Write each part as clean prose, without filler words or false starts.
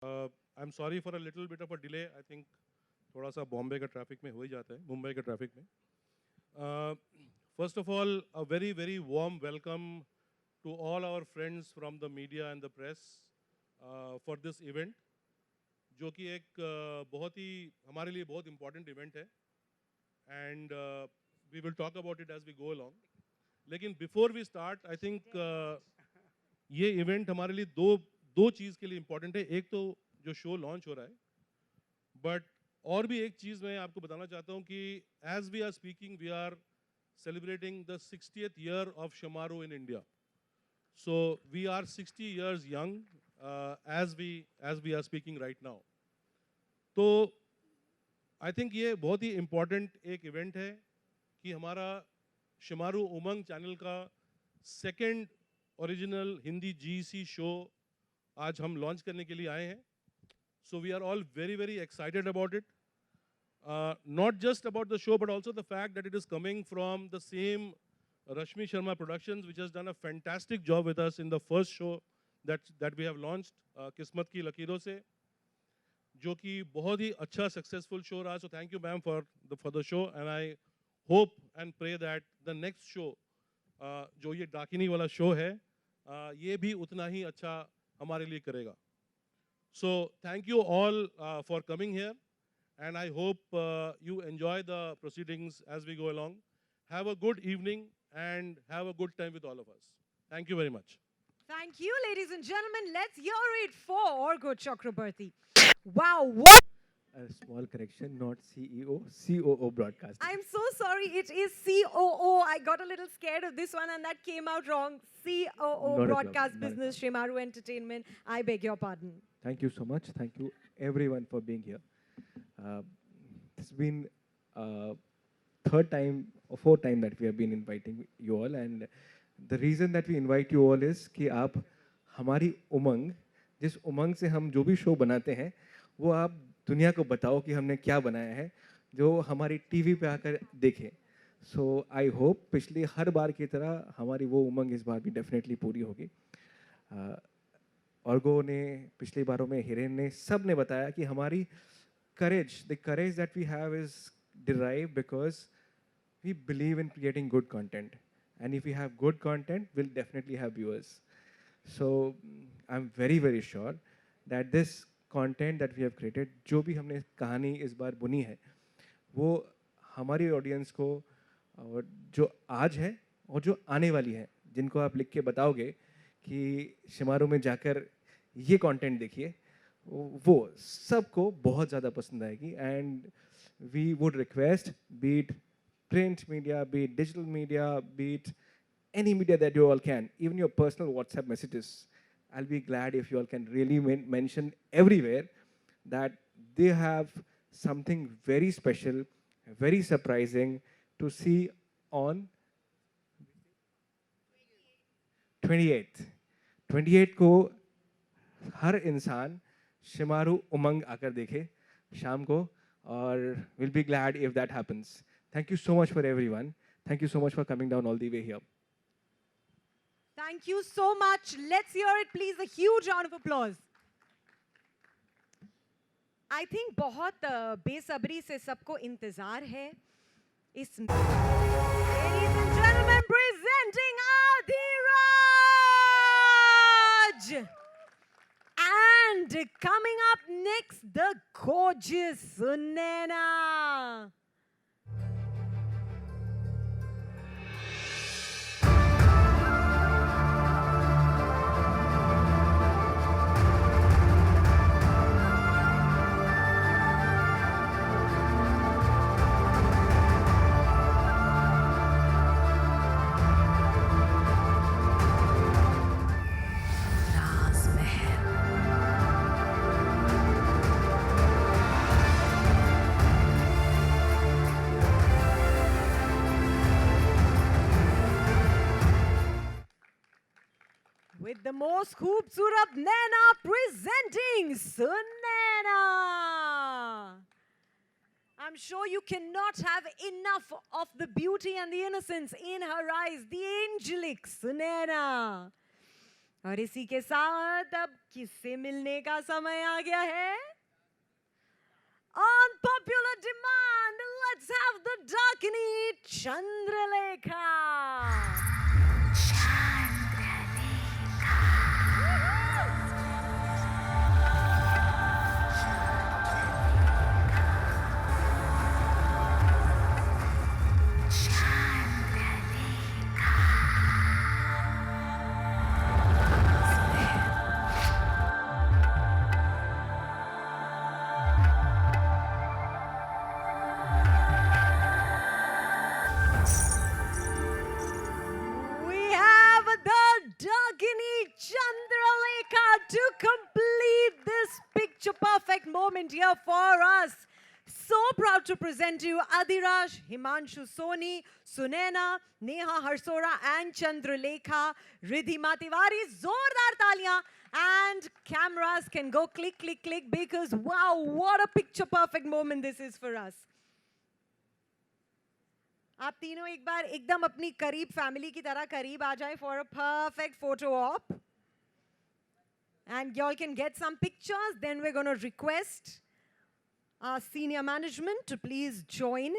I'm sorry for a little bit of a delay. I think थोड़ा सा बॉम्बे का traffic में हो ही जाता है, मुंबई के ट्रैफिक में. First of all, a very, very warm welcome to all our friends from the media and the press for this event, जो कि एक बहुत ही हमारे लिए बहुत important event है. And we will talk about it as we go along. लेकिन before we start, I think ये event हमारे लिए दो चीज़ के लिए important है. एक तो जो शो लॉन्च हो रहा है, बट और भी एक चीज़ मैं आपको बताना चाहता हूँ कि as we are speaking we are celebrating the 60th year of Shamaru in India. So we are 60 years young as we are speaking right now. तो आई थिंक ये बहुत ही इम्पॉर्टेंट एक इवेंट है कि हमारा शमारू उमंग चैनल का second original Hindi GC show आज हम लॉन्च करने के लिए आए हैं. So we are all very, very excited about it. Not just about the show, but also the fact that it is coming from the same Rashmi Sharma Productions, which has done a fantastic job with us in the first show that we have launched, Kismat Ki Lakiron se, जो कि बहुत ही अच्छा successful show रहा. So thank you, ma'am, for the show, and I hope and pray that the next show, जो ये डाकिनी वाला show है, ये भी उतना ही अच्छा हमारे लिए करेगा. So thank you all for coming here, and I hope you enjoy the proceedings as we go along. Have a good evening and have a good time with all of us. Thank you very much. Thank you, ladies and gentlemen. Let's hear it for Orgo Chakrabarti. Wow, what? A small correction, not CEO, COO Broadcasting. I'm so sorry. It is COO. I got a little scared of this one and that came out wrong. COO Not a Broadcast problem, not a Business, Shemaru Entertainment. I beg your pardon. Thank you so much. Thank you everyone for being here. It's been third time or fourth time that we have been inviting you all, and the reason that we invite you all is कि आप हमारी उमंग, जिस उमंग से हम जो भी show बनाते हैं, वो आप दुनिया को बताओ कि हमने क्या बनाया है, जो हमारी टीवी पे आकर देखें. सो आई होप पिछली हर बार की तरह हमारी वो उमंग इस बार भी डेफिनेटली पूरी होगी. ऑर्गो ने पिछली बारों में, हिरेन ने, सब ने बताया कि हमारी courage, the courage that we have is derived because we believe in creating good content. And if we have good content, we'll definitely have viewers. So I'm very, very sure that this content that we have created, जो भी हमने कहानी इस बार बुनी है, वो हमारी audience को, और जो आज है और जो आने वाली है, जिनको आप लिख के बताओगे कि शिमारू में जाकर ये कंटेंट देखिए, वो सबको बहुत ज़्यादा पसंद आएगी. And we would request, be it print media, be it digital media, be it any media that you all can, even your personal WhatsApp messages, I'll be glad if you all can really mention everywhere that they have something very special, very surprising to see on 28th. 28th को हर इंसान शिमारू उमंग आकर देखे शाम को, और we'll be glad if that happens. Thank you so much for everyone. Thank you so much for coming down all the way here. Thank you so much. Let's hear it, please. A huge round of applause. I think बहुत बेसब्री से सबको इंतजार है इस. Ladies and gentlemen, presenting Adhiraj! And coming up next, the gorgeous Sunaina. With the most khoobsurat Naina presenting Sunaina. I'm sure you cannot have enough of the beauty and the innocence in her eyes, the angelic Sunaina. और इसी के साथ अब किससे मिलने का समय आ गया है? On popular demand, let's have the Dakini Chandralekha. We have the Dakini Chandralekha to complete this picture perfect moment here for us. So proud to present to you Adiraj, Himanshu Soni, Sunena, Neha Harsora and Chandralekha. Ridhima Tiwari, zordar taliyan, and cameras can go click, click, click because wow, what a picture perfect moment this is for us. आप तीनों एक बार एकदम अपनी करीब family की तरह करीब आ जाए for a perfect photo op. And y'all can get some pictures. Then we're going to request our senior management to please join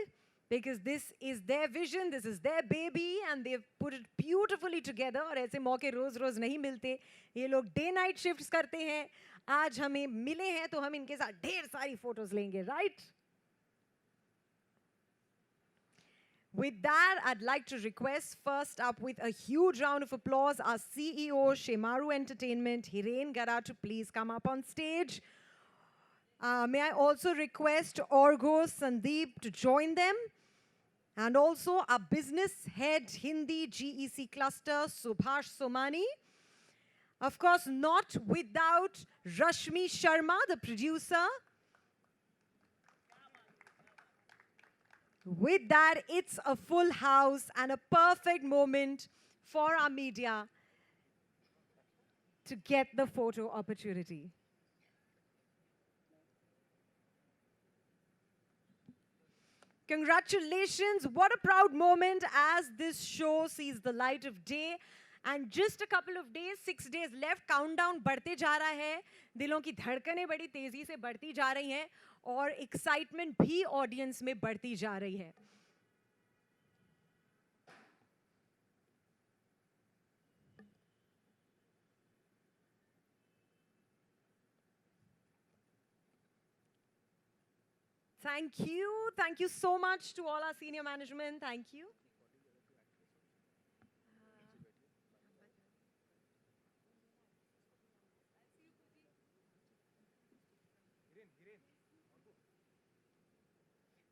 because this is their vision, this is their baby and they've put it beautifully together. और ऐसे मौके रोज रोज नहीं मिलते. ये लोग day night shifts करते हैं. आज हमें मिले हैं तो हम इनके साथ ढेर सारी photos लेंगे, right? With that, I'd like to request first up with a huge round of applause our CEO, Shemaru Entertainment, Hiren Gara, to please come up on stage. May I also request Orgo Sandeep to join them. And also our business head, Hindi GEC cluster, Subhash Somani. Of course, not without Rashmi Sharma, the producer. With that, it's a full house and a perfect moment for our media to get the photo opportunity. Congratulations, what a proud moment as this show sees the light of day. And just a couple of days, 6 days left, countdown बढ़ते जा रहा है, दिलों की धड़कनें बड़ी तेजी से बढ़ती जा रही हैं और excitement भी audience में बढ़ती जा रही है. Thank you so much to all our senior management, thank you.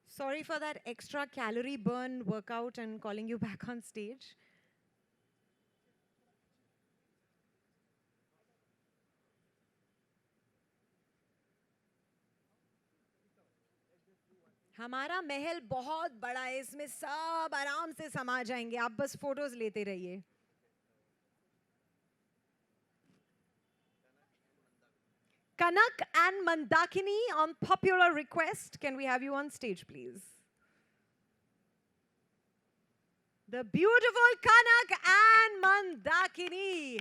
Sorry for that extra calorie burn workout and calling you back on stage. हमारा महल बहुत बड़ा है, इसमें सब आराम से समा जाएंगे, आप बस फोटोज लेते रहिए. Kanak and Mandakini, on popular request, can we have you on stage, please? The beautiful Kanak and Mandakini.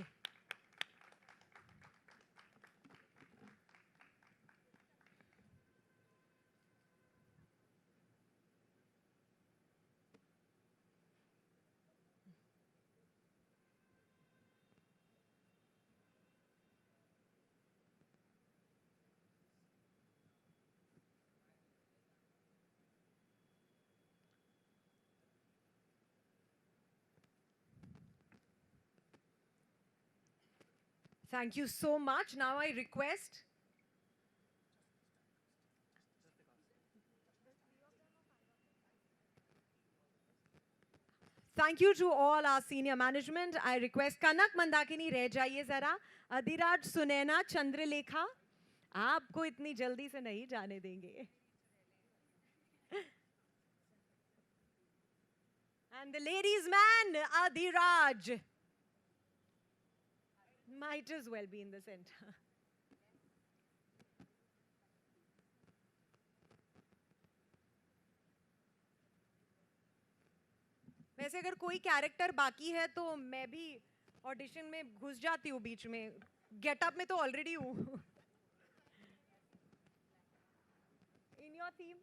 Thank you so much. Now I request thank you to all our senior management. I request Kanak Mandakini रह जाइए जरा. अधिराज सुनैना चंद्रलेखा आपको इतनी जल्दी से नहीं जाने देंगे. And the ladies man Adhiraj might as well be in the center. वैसे अगर कोई कैरेक्टर बाकी है तो मैं भी ऑडिशन में घुस जाती हूँ बीच में, गेटअप में तो ऑलरेडी हूँ. In your theme.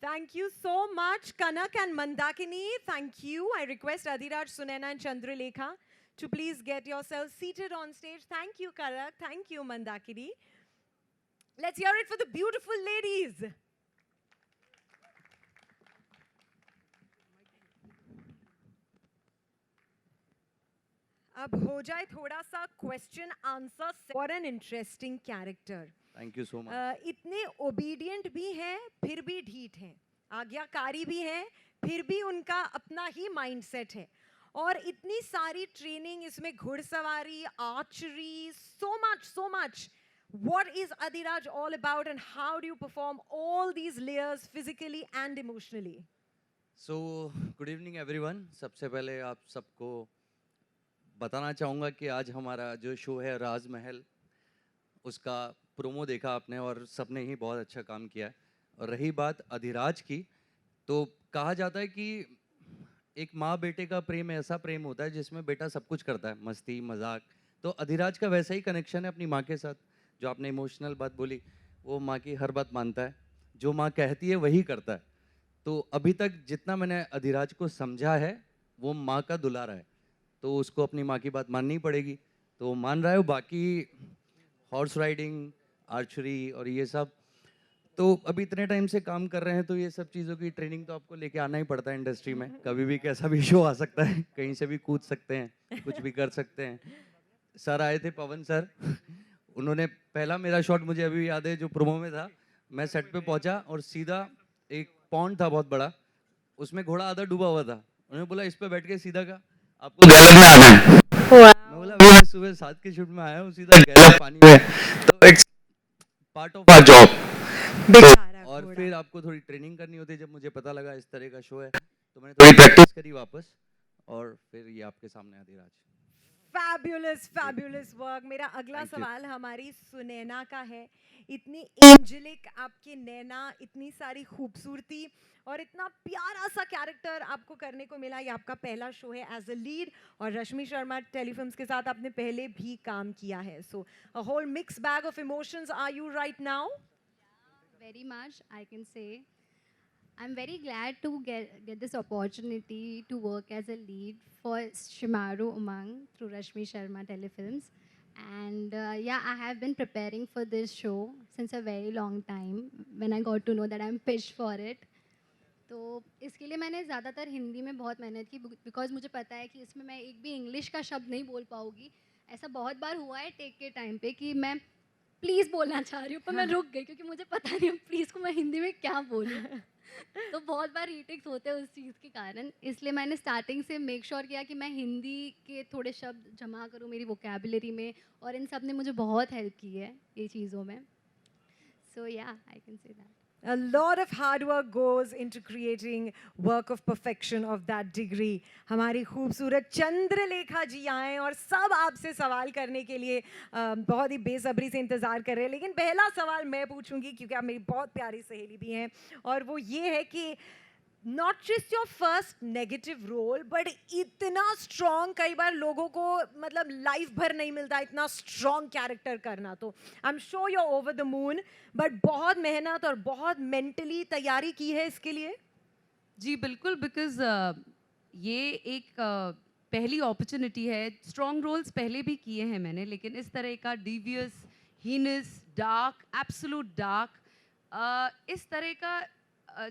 Thank you so much, Kanak and Mandakini. Thank you. I request Adhiraj, Sunaina and Chandralekha to please get yourselves seated on stage. Thank you, Kanak. Thank you, Mandakini. Let's hear it for the beautiful ladies. अब हो जाए थोड़ा सा question answer. What an interesting character. Thank you so much. इतने obedient भी हैं फिर भी ढीठ हैं, आज्ञाकारी भी हैं फिर भी उनका अपना ही माइंडसेट है, और इतनी सारी ट्रेनिंग इसमें, घुड़सवारी, archery, so much. What is Adhiraj all about and how do you perform all these layers physically and emotionally? So good evening everyone. सबसे पहले आप सबको बताना चाहूँगा कि आज हमारा जो शो है राज महल, उसका प्रोमो देखा आपने और सबने ही बहुत अच्छा काम किया है. और रही बात अधिराज की, तो कहा जाता है कि एक माँ बेटे का प्रेम ऐसा प्रेम होता है जिसमें बेटा सब कुछ करता है, मस्ती मजाक. तो अधिराज का वैसा ही कनेक्शन है अपनी माँ के साथ. जो आपने इमोशनल बात बोली, वो माँ की हर बात मानता है, जो माँ कहती है वही करता है. तो अभी तक जितना मैंने अधिराज को समझा है, वो माँ का दुलारा है, तो उसको अपनी माँ की बात माननी पड़ेगी. तो मान रहा है. बाकी हॉर्स राइडिंग, आर्चरी और ये सब, तो अभी इतने टाइम से काम कर रहे हैं, तो ये सब चीज़ों की ट्रेनिंग तो आपको लेके आना ही पड़ता है इंडस्ट्री में. कभी भी कैसा भी शो आ सकता है, कहीं से भी कूद सकते हैं, कुछ भी कर सकते हैं. सर आए थे, पवन सर, उन्होंने पहला मेरा शॉट मुझे अभी भी याद है जो प्रोमो में था. मैं सेट पे पहुंचा और सीधा एक पॉन्ड था बहुत बड़ा, उसमें घोड़ा आधा डूबा हुआ था. उन्होंने बोला इस पे बैठ के सीधा का आपको गैलप में आना है. मैं बोला अभी मैं सुबह 7 के शूट में आया हूँ, सीधा गैलप पानी में. तो it's part of our job. और फिर आपको थोड़ी ट्रेनिंग करनी होती है. जब मुझे पता लगा इस तरह का शो है, तो मैंने थोड़ी प्रैक्टिस करी वापस, और फिर ये आपके सामने अधिराज. Fabulous work. मेरा अगला Thank you. सवाल हमारी सुनैना का है. इतनी एंजेलिक आपकी नैना, इतनी सारी खूबसूरती और इतना प्यारा सा कैरेक्टर आपको करने को मिला. ये आपका पहला शो है एज अ लीड, और रश्मि शर्मा टेलीफिल्म्स के साथ आपने पहले भी काम किया है. So a whole mix bag of emotions. Are you right now? Very much, I can say. I'm very glad to get this opportunity to work as a lead for Shimaru Umang through Rashmi Sharma Telefilms. And yeah, I have been preparing for this show since a very long time when I got to know that I'm pitched for it. तो इसके लिए मैंने ज़्यादातर हिंदी में बहुत मेहनत की, because मुझे पता है कि इसमें मैं एक भी इंग्लिश का शब्द नहीं बोल पाऊँगी. ऐसा बहुत बार हुआ है टेक के टाइम पे कि मैं प्लीज़ बोलना चाह रही हूँ पर मैं रुक गई, क्योंकि मुझे पता नहीं प्लीज़ को मैं हिंदी में क्या बोलूँ. तो बहुत बार रीटेक्स होते हैं उस चीज़ के कारण. इसलिए मैंने स्टार्टिंग से मेक श्योर किया कि मैं हिंदी के थोड़े शब्द जमा करूँ मेरी वोकैबुलरी में, और इन सब ने मुझे बहुत हेल्प की है ये चीज़ों में. सो या I can say that. A lot of hard work goes into creating work of perfection of that degree. हमारी खूबसूरत चंद्रलेखा जी आए और सब आपसे सवाल करने के लिए बहुत ही बेसब्री से इंतज़ार कर रहे हैं. लेकिन पहला सवाल मैं पूछूंगी क्योंकि आप मेरी बहुत प्यारी सहेली भी हैं, और वो ये है कि not just your first negative role, but इतना स्ट्रॉन्ग कई बार लोगों को मतलब लाइफ भर नहीं मिलता इतना स्ट्रॉन्ग कैरेक्टर करना. तो I am sure you are over the moon, but बहुत मेहनत और बहुत मेंटली तैयारी की है इसके लिए. जी बिल्कुल, बिकॉज ये एक पहली अपॉर्चुनिटी है. स्ट्रॉन्ग रोल्स पहले भी किए हैं मैंने, लेकिन इस तरह का devious, heinous, dark, absolute dark, इस तरह का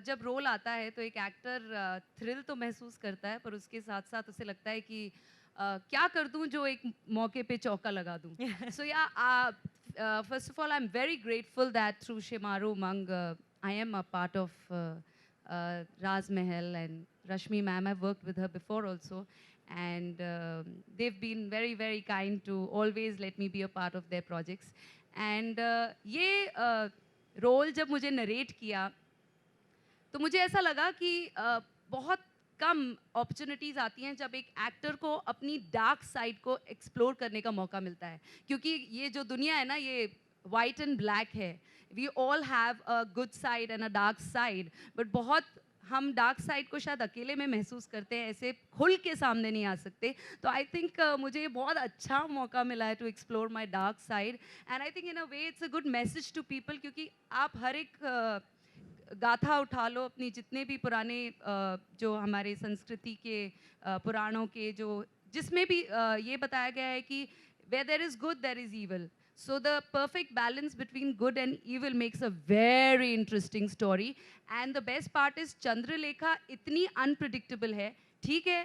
जब रोल आता है तो एक एक्टर थ्रिल तो महसूस करता है, पर उसके साथ साथ उसे लगता है कि क्या कर दूं जो एक मौके पे चौका लगा दूं. सो या first of all I am very grateful that through Shimaru Umang I am a part of Raz Mahal and Rashmi ma'am. I've worked with her before also, and they've been very, very kind to always let me be a part of their projects. And ये role जब मुझे narrate किया तो मुझे ऐसा लगा कि बहुत कम अपॉर्चुनिटीज़ आती हैं जब एक एक्टर को अपनी डार्क साइड को एक्सप्लोर करने का मौका मिलता है, क्योंकि ये जो दुनिया है ना, ये वाइट एंड ब्लैक है. We all have a good side and a dark side, but बहुत हम डार्क साइड को शायद अकेले में महसूस करते हैं, ऐसे खुल के सामने नहीं आ सकते. तो आई थिंक मुझे ये बहुत अच्छा मौका मिला है to explore my dark side. And I think in a way it's a good message to people, क्योंकि आप हर एक गाथा उठा लो, अपनी जितने भी पुराने जो हमारे संस्कृति के पुराणों के जो जिसमें भी ये बताया गया है कि where there is good there is evil. So the perfect balance between good and evil makes a very interesting story. And the best part is Chandralekha इतनी unpredictable है. ठीक है,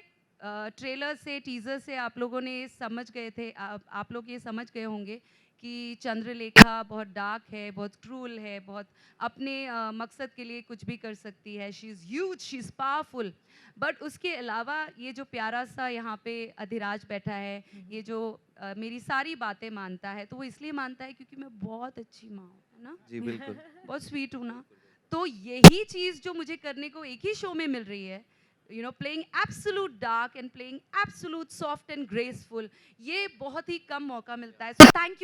ट्रेलर से टीज़र से आप लोगों ने समझ गए थे, आप लोग ये समझ गए होंगे कि चंद्रलेखा बहुत डार्क है, बहुत क्रूल है, बहुत अपने मकसद के लिए कुछ भी कर सकती है. She is huge, she is powerful. But उसके अलावा ये जो प्यारा सा यहाँ पे अधिराज बैठा है, ये जो मेरी सारी बातें मानता है, तो वो इसलिए मानता है क्योंकि मैं बहुत अच्छी माँ हूँ, है ना? जी बिल्कुल. बहुत स्वीट हूँ ना. तो यही चीज़ जो मुझे करने को एक ही शो में मिल रही है, you know, playing absolute dark and playing absolute soft and graceful, ये बहुत ही कम मौका मिलता है. So thank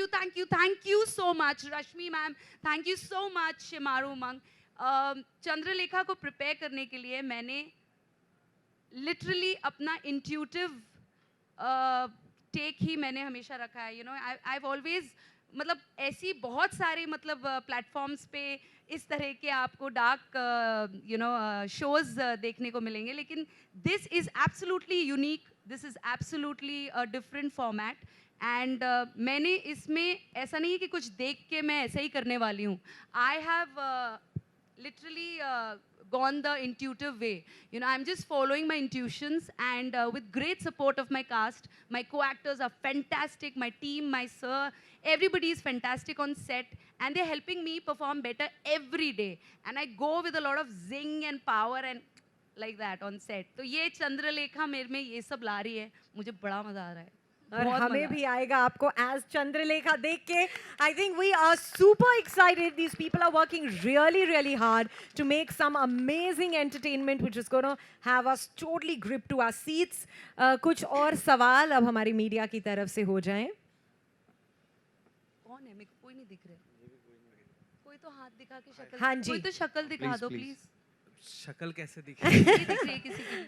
you so much Rashmi ma'am, thank you so much Shemaroo Umang. Chandralekha को प्रिपेयर करने के लिए मैंने लिटरली अपना इंट्यूटिव टेक ही मैंने हमेशा रखा है. यू नो, आई ऑलवेज, मतलब ऐसी बहुत सारे मतलब प्लेटफॉर्म्स पे इस तरह के आपको डार्क यू नो शोज़ देखने को मिलेंगे, लेकिन this is absolutely unique, this is absolutely a different format. And मैंने इसमें ऐसा नहीं है कि कुछ देख के मैं ऐसा ही करने वाली हूँ. I have literally gone the intuitive way. You know, I'm just following my intuitions, and with great support of my cast, my co-actors are fantastic, my team, my sir, everybody is fantastic on set, and they're helping me perform better every day. And I go with a lot of zing and power and like that on set. तो ये चंद्रलेखा मेरे में ये सब ला रही है, मुझे बड़ा मजा आ रहा है. और बहुत हमें मजा भी आएगा आपको एज चंद्रलेखा देख के. I think we are super excited. These people are working really hard to make some amazing entertainment which is gonna have us totally grip to our seats. कुछ और सवाल अब हमारी मीडिया की तरफ से हो जाएं. कौन है? मेरे को कोई नहीं दिख रहा. कोई तो हाथ दिखा के शक्ल, हाँ जी. कोई तो शक्ल दिखा Please, दो please. प्लीज. शक्ल कैसे दिखे? ये दिख रही है किसी की?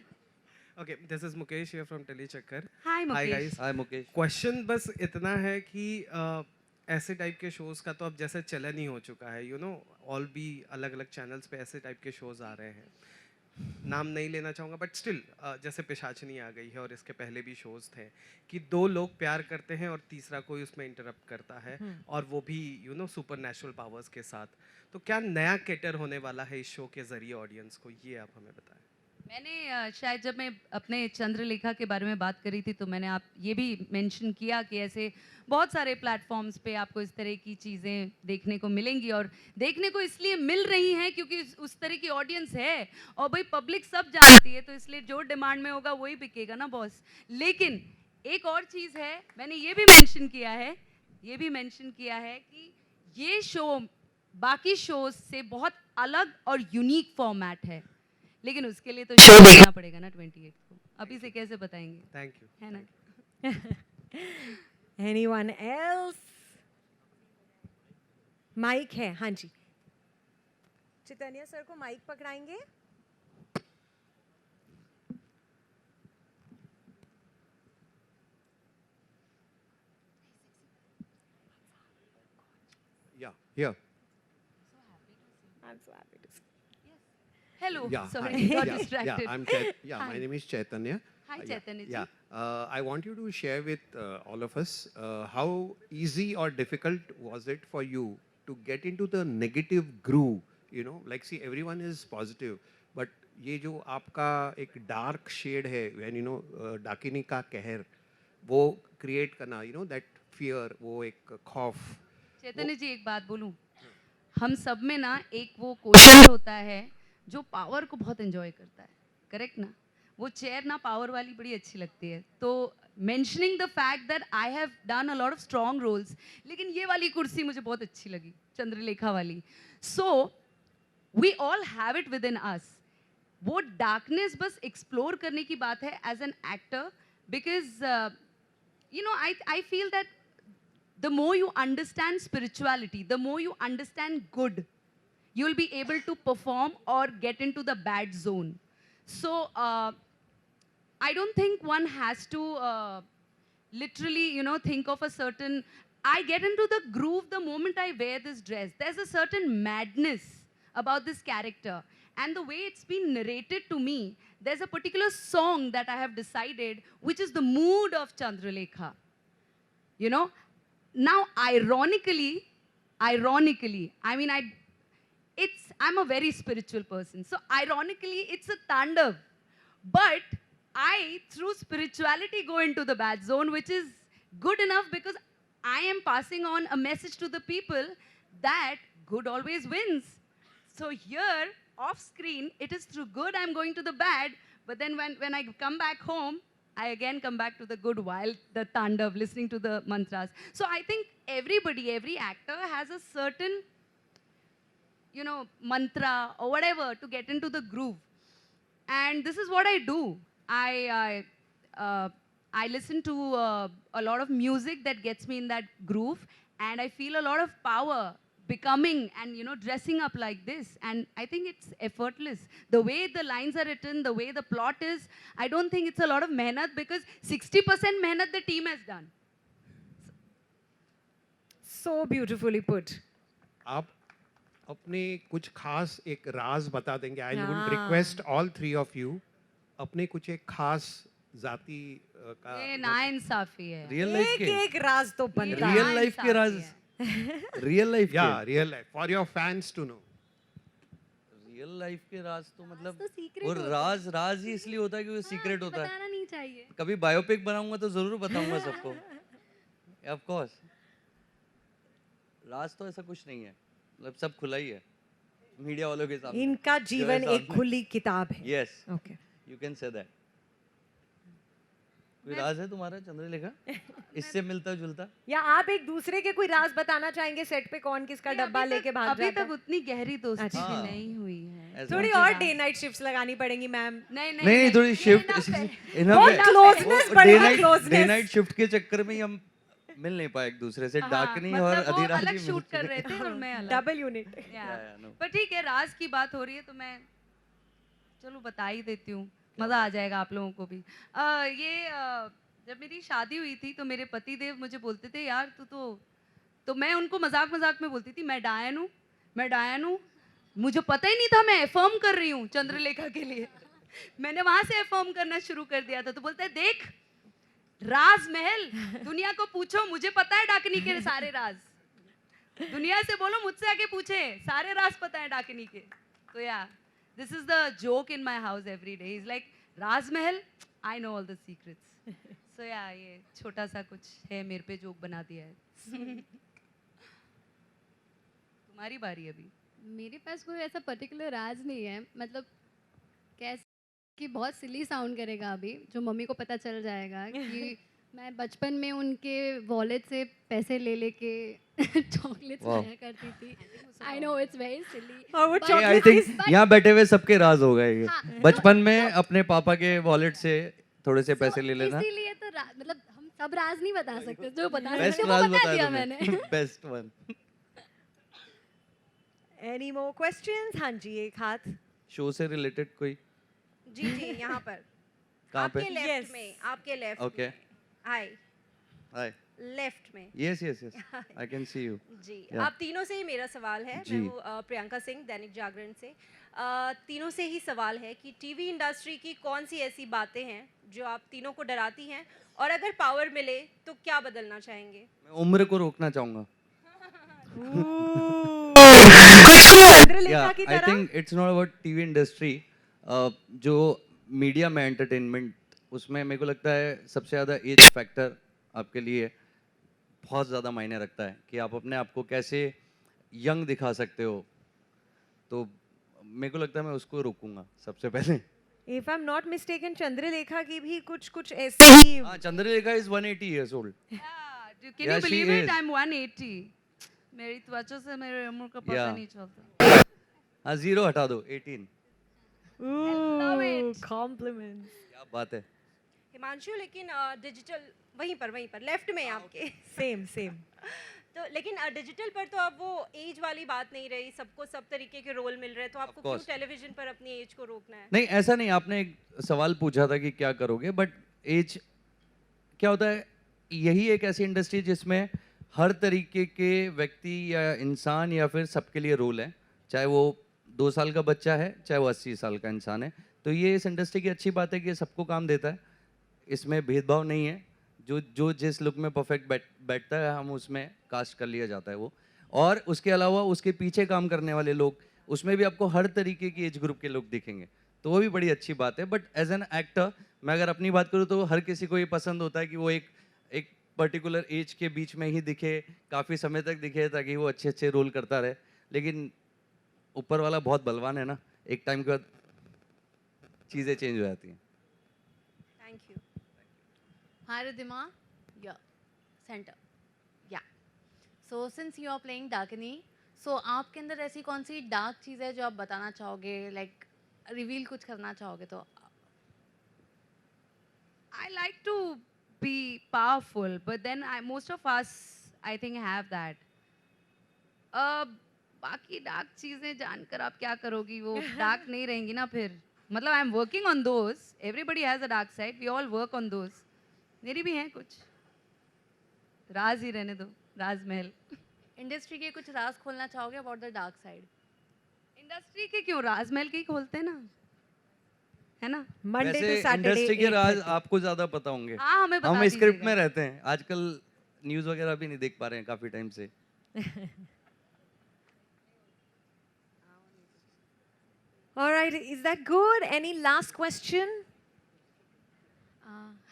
Okay, this is Mukesh here from Telechakkar. Hi Hi Mukesh. guys. Hi Mukesh. Question बस इतना है कि ऐसे टाइप के शोज़ का तो अब जैसे चलन ही हो चुका है. यू नो, ऑल भी अलग अलग चैनल्स पे ऐसे टाइप के शोज़ आ रहे हैं. नाम नहीं लेना चाहूँगा, बट स्टिल जैसे पिशाचनी आ गई है, और इसके पहले भी शोज़ थे कि दो लोग प्यार करते हैं और तीसरा कोई उसमें इंटरप्ट करता है, और वो भी you know super natural powers के साथ. तो क्या नया कैटर होने वाला है इस शो के ज़रिए ऑडियंस को, ये आप हमें बताएं. मैंने शायद जब मैं अपने चंद्रलेखा के बारे में बात करी थी, तो मैंने आप ये भी मेंशन किया कि ऐसे बहुत सारे प्लेटफॉर्म्स पे आपको इस तरह की चीज़ें देखने को मिलेंगी, और देखने को इसलिए मिल रही हैं क्योंकि उस तरह की ऑडियंस है, और भाई पब्लिक सब जानती है, तो इसलिए जो डिमांड में होगा वही बिकेगा ना बॉस. लेकिन एक और चीज़ है, मैंने ये भी मेंशन किया है कि ये शो बाकी शोज से बहुत अलग और यूनिक फॉर्मेट है, लेकिन उसके लिए तो शो देखना पड़ेगा ना 28 को. अभी से कैसे बताएंगे, थैंक यू. है ना? Anyone else? माइक है, हाँ जी. चैतन्य सर को mic पकड़ाएंगे. Yeah, here. I'm so happy to see. Hello. Yeah, Sorry, hi. got Yeah, distracted. Yeah, Hi. my name is Chaitanya. Hi, Yeah, Chaitanya ji. Yeah, I want you to share with all of us how easy or difficult was it for you to get into the negative groove? You know, like see, everyone is positive, but ये जो आपका एक dark shade है, when you know डाकिनी का कहर, वो create करना, you know that fear, वो एक खौफ. चैतन्य जी, एक बात बोलूं, हम सब में ना एक वो क्वेश्चन होता है जो पावर को बहुत एंजॉय करता है, करेक्ट ना? वो चेयर ना पावर वाली बड़ी अच्छी लगती है. तो mentioning the fact that I have done a lot of strong roles, लेकिन ये वाली कुर्सी मुझे बहुत अच्छी लगी, चंद्रलेखा वाली. So we all have it within us. वो डार्कनेस बस एक्सप्लोर करने की बात है as an actor, because you know, I feel that the more you understand spirituality, the more you understand good, you'll be able to perform or get into the bad zone. So I don't think one has to literally, think of a certain. I get into the groove the moment I wear this dress. There's a certain madness about this character. And the way it's been narrated to me, there's a particular song that I have decided, which is the mood of Chandralekha. Now, ironically, I mean, I'm a very spiritual person. So, ironically, it's a tandav. But I, through spirituality, go into the bad zone, which is good enough because I am passing on a message to the people that good always wins. So here, off screen, it is through good I'm going to the bad, but then when I come back home, I again come back to the good while the tandav, listening to the mantras. So I think every actor has a certain, mantra or whatever to get into the groove. And this is what I do. I listen to a lot of music that gets me in that groove, and I feel a lot of power becoming and dressing up like this. And I think it's effortless. The way the lines are written, the way the plot is, I don't think it's a lot of mehnat because 60% mehnat the team has done. So beautifully put. आप अपने कुछ खास एक राज बता देंगे. I would हाँ. request all three of you अपने कुछ एक खास जाति का ये नाइंसाफी है. रियल लाइफ एक के एक राज तो बनता है. रियल लाइफ के राज, रियल लाइफ yeah के real life for your fans to know. Real life के राज तो मतलब तो secret वो होता राज राज ही इसलिए होता है कि वो सीक्रेट होता है. बताना नहीं चाहिए. कभी बायोपिक बनाऊंगा तो जरूर बताऊंगा सबको. ऑफ कोर्स राज तो ऐसा कुछ नहीं है, मतलब सब खुला ही है मीडिया वालों के सामने. इनका जीवन जो है एक सामने. खुली किताब है. Yes, okay. You can say that. कोई राज है तुम्हारा चंद्रलेखा इससे मिलता जुलता? या आप एक दूसरे के कोई राज बताना चाहेंगे सेट पे, कौन किसका डब्बा लेके भाग अभी जाता तक है? उतनी गहरी दोस्ती अच्छा. नहीं हुई है. ऐसा थोड़ी कुछ और राज. डे नाइट शिफ्ट्स लगानी पड़ेंगी मैम. नहीं थोड़ी शिफ्ट बहुत closeness बढ़ेगा, closeness. डे नाइट शिफ्ट के चक्कर में ही हम मिल नहीं पाए एक दूसरे से. डाकनी और मतलब वो अधिराज अलग ही शूट मिल कर चुके. रहे थे और मैं अलग. Double unit. no. पर ठीक है, राज की बात हो रही है तो मैं चलो बता ही देती हूँ, मजा आ जाएगा आप लोगों को भी. जब मेरी शादी हुई थी तो मेरे पति देव मुझे बोलते थे यार तू तो मैं उनको मजाक मजाक में बोलती थी मैं डायन हूँ. मुझे पता ही नहीं था मैं अफर्म कर रही हूँ चंद्रलेखा के लिए. मैंने वहां से अफर्म करना शुरू कर दिया था. तो बोलते हैं देख राज महल, दुनिया को पूछो, मुझे पता है डाकनी के सारे राज. दुनिया से बोलो मुझसे आके पूछे, सारे राज पता है डाकनी के. तो yeah this is the joke in my house every day. Is like Raj Mahal, I know all the secrets. So yeah ये छोटा सा कुछ है मेरे पे जोक बना दिया है. तुम्हारी बारी अभी. मेरे पास कोई ऐसा पर्टिकुलर राज नहीं है. मतलब कैसे कि बहुत सिली साउंड करेगा अभी, जो मम्मी को पता चल जाएगा कि मैं बचपन में उनके वॉलेट से पैसे ले लेके चॉकलेट्स Wow. खाया करती थी. I know it's very silly. और वो आई चॉकलेट थिंक यहाँ बैठे हुए सबके राज हो गए ये. हाँ. बचपन में अपने पापा के वॉलेट से थोड़े से पैसे ले लेना. इसीलिए तो मतलब हम सब राज नहीं बता सकते. जो बता बेस्ट सकते वो राज बता दिया बताया मैंने. तुमने. Best one. Any more questions? हाँ जी, एक हाथ. शो से रिलेटेड कोई? जी जी यहाँ पर कहाँ पे? आपके लेफ्ट Yes. में, आपके लेफ्ट ओके. में. Hi, hi. लेफ्ट में. Yes yes yes, I can see you. जी Yeah. आप तीनों से ही मेरा सवाल है. जी. मैं हूँ प्रियंका सिंह, दैनिक जागरण से. तीनों से ही सवाल है कि टीवी इंडस्ट्री की कौन सी ऐसी बातें हैं जो आप तीनों को डराती हैं, और अगर पावर मिले तो क्या बदलना चाहेंगे? मैं उम्र को रोकना चाहूंगा. चंद्रलेखा की आई तरह. Think it's not about TV industry. जो मीडिया में एंटरटेनमेंट, उसमें मेरे को लगता है सबसे ज़्यादा एज फैक्टर आपके लिए बहुत ज़्यादा मायने रखता है कि आप अपने आप को कैसे यंग दिखा सकते हो. तो मेरे को लगता है मैं उसको रोकूंगा सबसे पहले. If I'm not mistaken, Chandralekha की भी कुछ ऐसे ही. हाँ, Chandralekha is 180 years old. Can Yeah, you she believe it? is. I'm 180. मेरी त्वचा से मेरे उम्र का पता Yeah. नहीं चलता. हाँ, 0 हटा दो, 18. love Ooh, it. compliments. क्या बात है. हिमांशु, लेकिन डिजिटल वहीं पर लेफ्ट में आपके. Same. तो लेकिन डिजिटल पर तो अब वो एज वाली बात नहीं रही, सबको सब तरीके के रोल मिल रहे हैं, तो आपको क्यों course. टेलीविजन पर अपनी एज को रोकना है? नहीं ऐसा नहीं, आपने एक सवाल पूछा था कि क्या करोगे, बट एज क्या होता है, यही एक ऐसी इंडस्ट्री जिसमें हर तरीके के व्यक्ति या इंसान या फिर सबके लिए रोल है, चाहे वो 2 साल का बच्चा है चाहे वो 80 साल का इंसान है। तो ये इस इंडस्ट्री की अच्छी बात है कि ये सबको काम देता है, इसमें भेदभाव नहीं है, जो जिस लुक में परफेक्ट बैठता है हम उसमें कास्ट कर लिया जाता है वो। और उसके अलावा उसके पीछे काम करने वाले लोग, उसमें भी आपको हर तरीके की एज ग्रुप के लोग दिखेंगे, तो वो भी बड़ी अच्छी बात है। बट एज एन एक्टर मैं अगर अपनी बात करूँ तो हर किसी को ये पसंद होता है कि वो एक पर्टिकुलर एज के बीच में ही दिखे, काफ़ी समय तक दिखे, ताकि वो अच्छे अच्छे रोल करता रहे। लेकिन ऊपर वाला बहुत बलवान है ना, एक टाइम के बाद चीज़ें चेंज हो जाती हैं। Thank you. Hi Ridhima, yeah, center, yeah. So since you are playing Dakini, so आपके अंदर ऐसी कौन सी डार्क चीज़ है जो आप बताना चाहोगे, like रिवील कुछ करना चाहोगे तो? I like to be powerful, but then most of us, I think, have that. बाकी डार्क चीजें जानकर आप क्या करोगी, वो डार्क नहीं रहेंगी ना फिर। मतलब I am working on those, everybody has a dark side, we all work on those. मेरी भी हैं कुछ, राज ही रहने दो, राज महल। इंडस्ट्री के कुछ राज खोलना चाहोगे about the dark side? Industry के क्यों, राज महल के ही खोलते हैं ना, है ना? Monday to वैसे Saturday. इंडस्ट्री के राज 8:30. आपको ज़्यादा पता होंगे। हाँ, हमें बता हम स्क्रिप्ट में दीजिएगा। रहते हैं, आजकल न्यूज़ वगैरह भी नहीं देख पा रहे हैं काफ़ी टाइम से। All right, is that good? Any last question?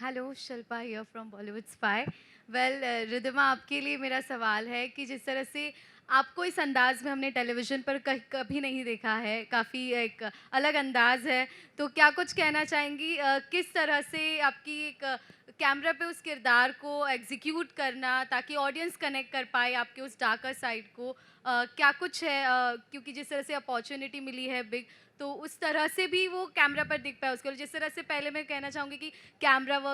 Hello, Shilpa here from Bollywood spy. Well Ridhima, आपके लिए मेरा सवाल है कि जिस तरह से आपको इस अंदाज में हमने टेलीविज़न पर कभी नहीं देखा है, काफ़ी एक अलग अंदाज है, तो क्या कुछ कहना चाहेंगी किस तरह से आपकी एक कैमरा पे उस किरदार को एग्जीक्यूट करना ताकि ऑडियंस कनेक्ट कर पाए आपके उस डार्कर साइड को, क्या कुछ है क्योंकि जिस तरह से अपॉर्चुनिटी मिली है बिग, तो उस तरह से भी वो कैमरा पर दिख पाए उसको। जिस तरह से पहले मैं कहना चाहूँगी कि कैमरा वर्क